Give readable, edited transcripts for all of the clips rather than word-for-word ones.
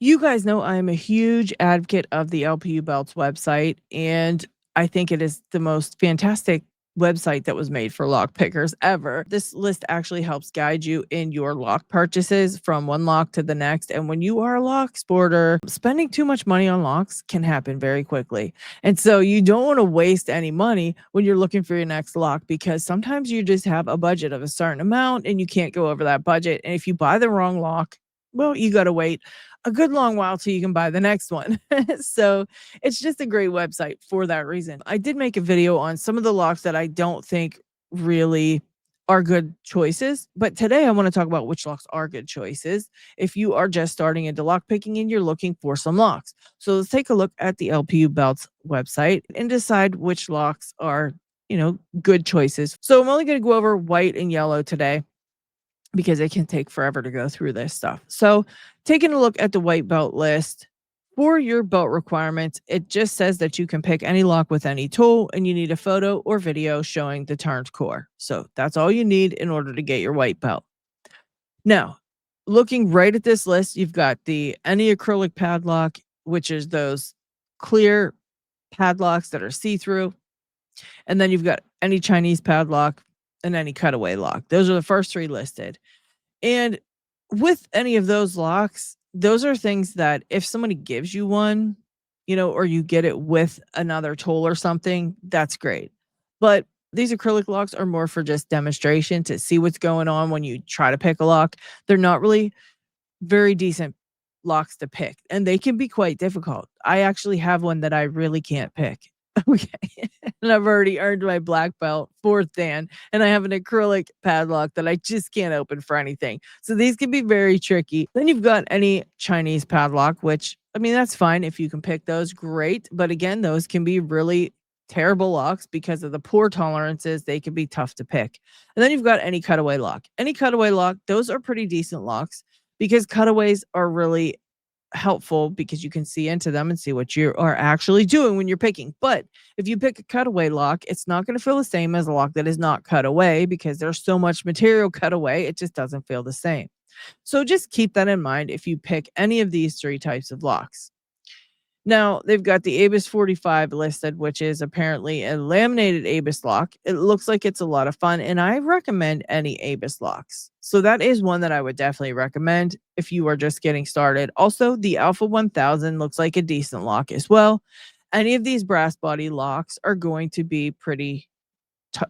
You guys know I am a huge advocate of the LPU Belts website, and I think it is the most fantastic website that was made for lock pickers ever. This list actually helps guide you in your lock purchases from one lock to the next. And when you are a lock sporter, spending too much money on locks can happen very quickly. And so you don't want to waste any money when you're looking for your next lock because sometimes you just have a budget of a certain amount and you can't go over that budget. And if you buy the wrong lock, well, you got to wait a good long while till you can buy the next one. So it's just a great website for that reason. I did make a video on some of the locks that I don't think really are good choices, but today I want to talk about which locks are good choices if you are just starting into lock picking and you're looking for some locks. So let's take a look at the LPU Belts website and decide which locks are, good choices. So I'm only going to go over white and yellow today because it can take forever to go through this stuff. So, taking a look at the white belt list for your belt requirements, it just says that you can pick any lock with any tool and you need a photo or video showing the turned core. So, that's all you need in order to get your white belt. Now, looking right at this list, you've got the any acrylic padlock, which is those clear padlocks that are see through. And then you've got any Chinese padlock and any cutaway lock. Those are the first three listed. And with any of those locks, those are things that if somebody gives you one, or you get it with another tool or something, that's great. But these acrylic locks are more for just demonstration to see what's going on when you try to pick a lock. They're not really very decent locks to pick, and they can be quite difficult. I actually have one that I really can't pick. Okay. And I've already earned my black belt, fourth Dan, and I have an acrylic padlock that I just can't open for anything. So these can be very tricky. Then you've got any Chinese padlock, which, I mean, that's fine. If you can pick those, great. But again, those can be really terrible locks because of the poor tolerances. They can be tough to pick. And then you've got any cutaway lock. Any cutaway lock, those are pretty decent locks because cutaways are really helpful because you can see into them and see what you are actually doing when you're picking. But if you pick a cutaway lock, it's not going to feel the same as a lock that is not cut away because there's so much material cut away. It just doesn't feel the same. So just keep that in mind if you pick any of these three types of locks. Now, they've got the ABIS 45 listed, which is apparently a laminated ABIS lock. It looks like it's a lot of fun, and I recommend any ABIS locks. So that is one that I would definitely recommend if you are just getting started. Also, the Alpha 1000 looks like a decent lock as well. Any of these brass body locks are going to be pretty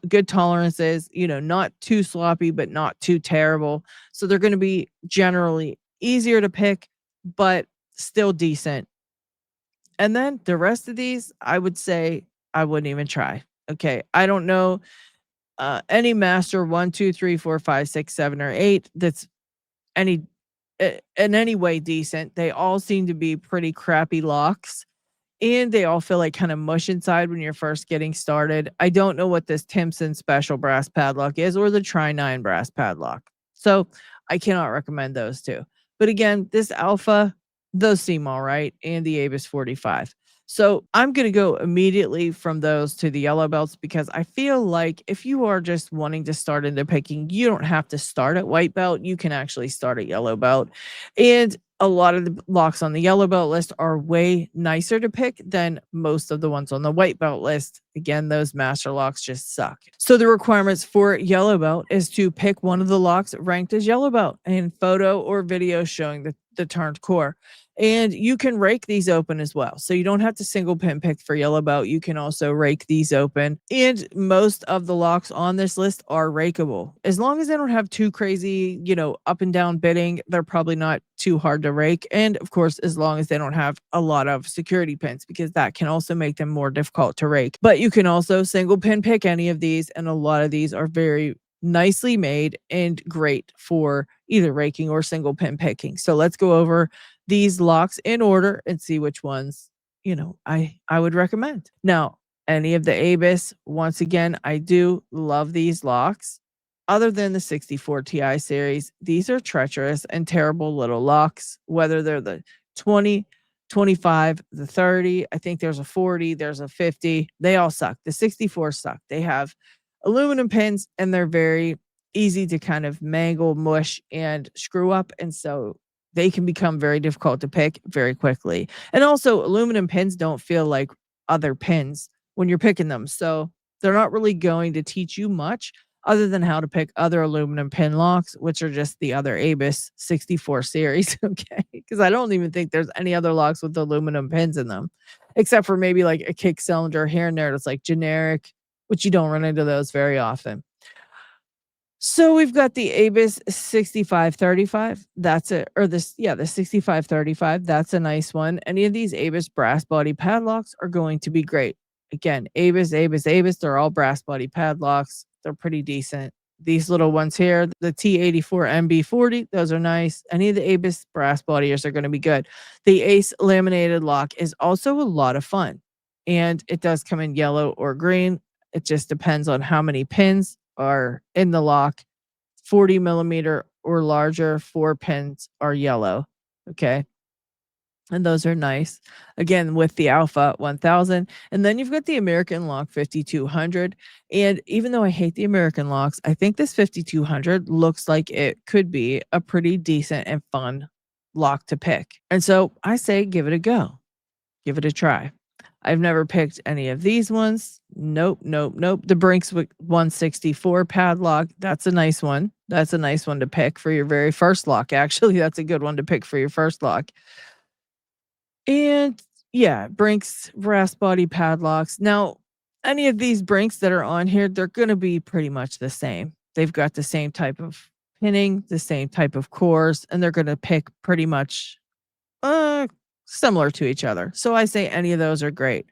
good tolerances, not too sloppy, but not too terrible. So they're going to be generally easier to pick, but still decent. And then the rest of these, I would say I wouldn't even try. Okay. I don't know any master 1, 2, 3, 4, 5, 6, 7, or 8 that's any in any way decent. They all seem to be pretty crappy locks. And they all feel like kind of mush inside when you're first getting started. I don't know what this Timpson special brass padlock is or the Tri-9 brass padlock. So I cannot recommend those two. But again, this Alpha, those seem all right. And the ABIS 45. So I'm going to go immediately from those to the yellow belts because I feel like if you are just wanting to start into picking, you don't have to start at white belt. You can actually start at yellow belt. And a lot of the locks on the yellow belt list are way nicer to pick than most of the ones on the white belt list. Again, those master locks just suck. So the requirements for yellow belt is to pick one of the locks ranked as yellow belt and photo or video showing the turned core. And you can rake these open as well. So you don't have to single pin pick for yellow belt. You can also rake these open. And most of the locks on this list are rakeable. As long as they don't have too crazy, up and down bitting, they're probably not too hard to rake. And of course, as long as they don't have a lot of security pins, because that can also make them more difficult to rake. But you can also single pin pick any of these. And a lot of these are very nicely made and great for either raking or single pin picking. So let's go over these locks in order and see which ones, I would recommend. Now, any of the ABIS, once again, I do love these locks. Other than the 64 Ti series, these are treacherous and terrible little locks, whether they're the 20, 25, the 30, I think there's a 40, there's a 50. They all suck. The 64 suck. They have aluminum pins and they're very easy to kind of mangle, mush, and screw up. And so they can become very difficult to pick very quickly. And also, aluminum pins don't feel like other pins when you're picking them. So they're not really going to teach you much other than how to pick other aluminum pin locks, which are just the other Abus 64 series. Okay. Because I don't even think there's any other locks with aluminum pins in them, except for maybe like a kick cylinder here and there that's like generic, which you don't run into those very often. So we've got the Abus 6535. That's it. Or this, yeah, the 6535. That's a nice one. Any of these Abus brass body padlocks are going to be great. Again, Abus. They're all brass body padlocks. They're pretty decent. These little ones here, the T84 MB40, those are nice. Any of the Abus brass bodies are going to be good. The Ace laminated lock is also a lot of fun. And it does come in yellow or green. It just depends on how many pins are in the lock. 40 millimeter or larger, 4 pins are yellow. Okay. And those are nice. Again, with the Alpha 1000. And then you've got the American Lock 5200. And even though I hate the American locks, I think this 5200 looks like it could be a pretty decent and fun lock to pick. And so I say give it a go. Give it a try. I've never picked any of these ones. Nope. The Brinkswick 164 padlock. That's a nice one. That's a nice one to pick for your very first lock. Actually, that's a good one to pick for your first lock. And yeah, Brinks brass body padlocks. Now, any of these Brinks that are on here, they're going to be pretty much the same. They've got the same type of pinning, the same type of cores, and they're going to pick pretty much uh, similar to each other. So I say any of those are great.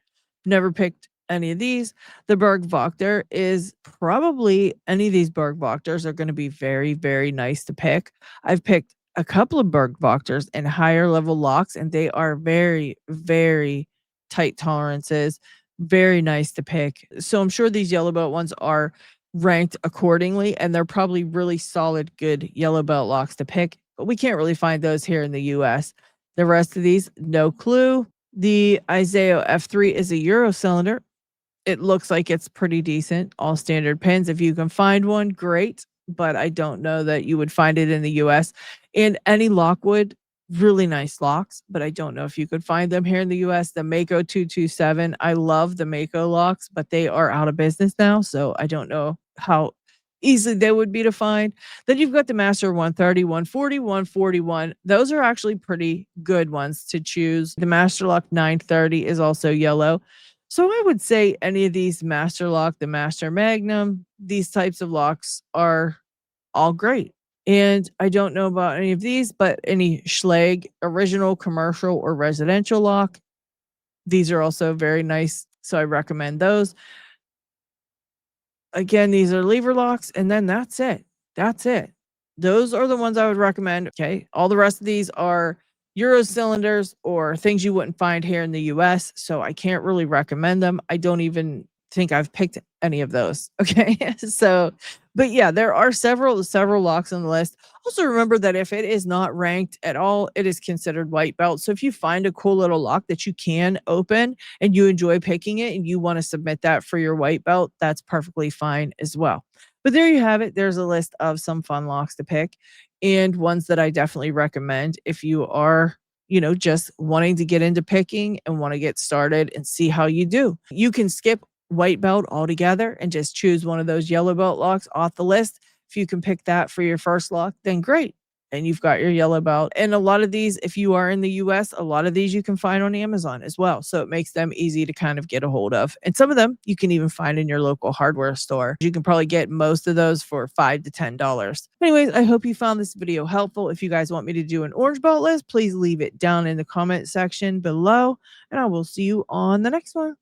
Never picked any of these. The Berg Wachter is probably any of these Berg Wachters are going to be very, very nice to pick. I've picked a couple of Berg Wachters in higher level locks, and they are very, very tight tolerances. Very nice to pick. So I'm sure these yellow belt ones are ranked accordingly, and they're probably really solid, good yellow belt locks to pick. But we can't really find those here in the US. The rest of these, no clue. The Iseo F3 is a Euro cylinder. It looks like it's pretty decent. All standard pins. If you can find one, great. But I don't know that you would find it in the US. And any Lockwood, really nice locks, but I don't know if you could find them here in the US. The Mako 227. I love the Mako locks, but they are out of business now. So I don't know how easy they would be to find. Then you've got the Master 130, 140, 141. Those are actually pretty good ones to choose. The Master Lock 930 is also yellow. So I would say any of these Master Lock, the Master Magnum, these types of locks are all great. And I don't know about any of these, but any Schlage original commercial or residential lock, these are also very nice. So I recommend those. Again, these are lever locks, and then that's it. That's it. Those are the ones I would recommend. Okay. All the rest of these are Euro cylinders or things you wouldn't find here in the US. So I can't really recommend them. I don't even think I've picked any of those. Okay. So, but yeah, there are several locks on the list. Also remember that if it is not ranked at all, it is considered white belt. So if you find a cool little lock that you can open and you enjoy picking it and you want to submit that for your white belt, that's perfectly fine as well. But there you have it. There's a list of some fun locks to pick and ones that I definitely recommend if you are, just wanting to get into picking and want to get started and see how you do. You can skip white belt altogether and just choose one of those yellow belt locks off the list. If you can pick that for your first lock, then great. And you've got your yellow belt. And a lot of these, if you are in the US, a lot of these you can find on Amazon as well. So it makes them easy to kind of get a hold of. And some of them you can even find in your local hardware store. You can probably get most of those for $5 to $10. Anyways, I hope you found this video helpful. If you guys want me to do an orange belt list, please leave it down in the comment section below. And I will see you on the next one.